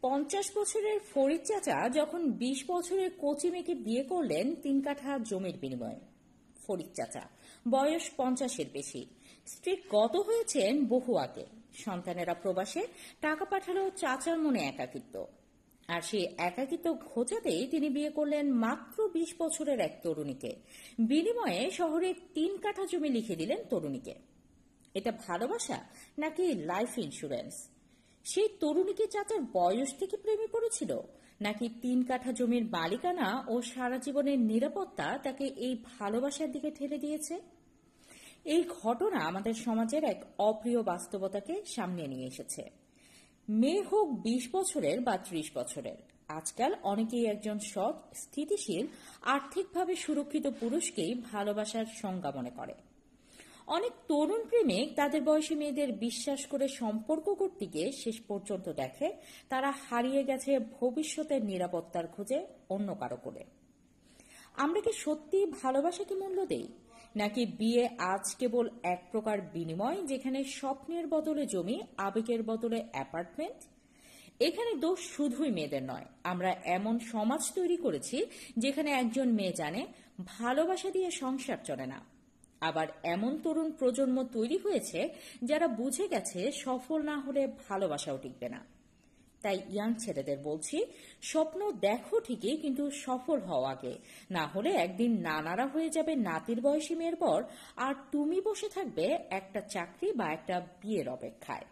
50 বছরের ফরিদ চাচা যখন 20 বছরের কচি মেয়েকে বিয়ে করলেন 3 কাঠা জমির বিনিময়ে। ফরিদ চাচা বয়স 50-এর বেশি, স্ত্রী গত হয়েছেন বহু আগে, সন্তানেরা প্রবাসে, টাকা পাঠালেও চাচার মনে একাকিত্ব। আর সেই একাকিত্ব ঘোচাতেই তিনি বিয়ে করলেন মাত্র 20 বছরের এক তরুণীকে। বিনিময়ে শহরে 3 কাঠা জমি লিখে দিলেন তরুণীকে। এটা ভালোবাসা নাকি লাইফ ইন্স্যুরেন্স? সেই তরুণীকে চাচার বয়স থেকে প্রেমে পড়েছিল, নাকি 3 কাঠা জমির মালিকানা ও সারা জীবনের নিরাপত্তা তাকে এই ভালোবাসার দিকে ঠেলে দিয়েছে? এই ঘটনা আমাদের সমাজের এক অপ্রিয় বাস্তবতাকে সামনে নিয়ে এসেছে। মেয়ে হোক 20 বছরের বা 30 বছরের, আজকাল অনেকেই একজন সৎ, স্থিতিশীল, আর্থিকভাবে সুরক্ষিত পুরুষকেই ভালোবাসার সংজ্ঞা মনে করে। অনেক তরুণ প্রেমিক তাদের বয়সী মেয়েদের বিশ্বাস করে সম্পর্ক করতে গিয়ে শেষ পর্যন্ত দেখে তারা হারিয়ে গেছে ভবিষ্যতের নিরাপত্তার খোঁজে অন্য কারো করে। আমরা কি সত্যি ভালোবাসাকে মূল্য দেই, নাকি বিয়ে আজ কেবল এক প্রকার বিনিময় যেখানে স্বপ্নের বদলে জমি, আবেগের বদলে অ্যাপার্টমেন্ট? এখানে দোষ শুধুই মেয়েদের নয়। আমরা এমন সমাজ তৈরি করেছি যেখানে একজন মেয়ে জানে ভালোবাসা দিয়ে সংসার চলে না। আবার এমন তরুণ প্রজন্ম তৈরি হয়েছে যারা বুঝে গেছে সফল না হলে ভালোবাসাও টিকবে না। তাই ইয়াং ছেলেদের বলছি, স্বপ্ন দেখো ঠিকই, কিন্তু সফল হও আগে, না হলে একদিন নানারা হয়ে যাবে নাতির বয়সী মেয়ের পর, আর তুমি বসে থাকবে একটা চাকরি বা একটা বিয়ের অপেক্ষায়।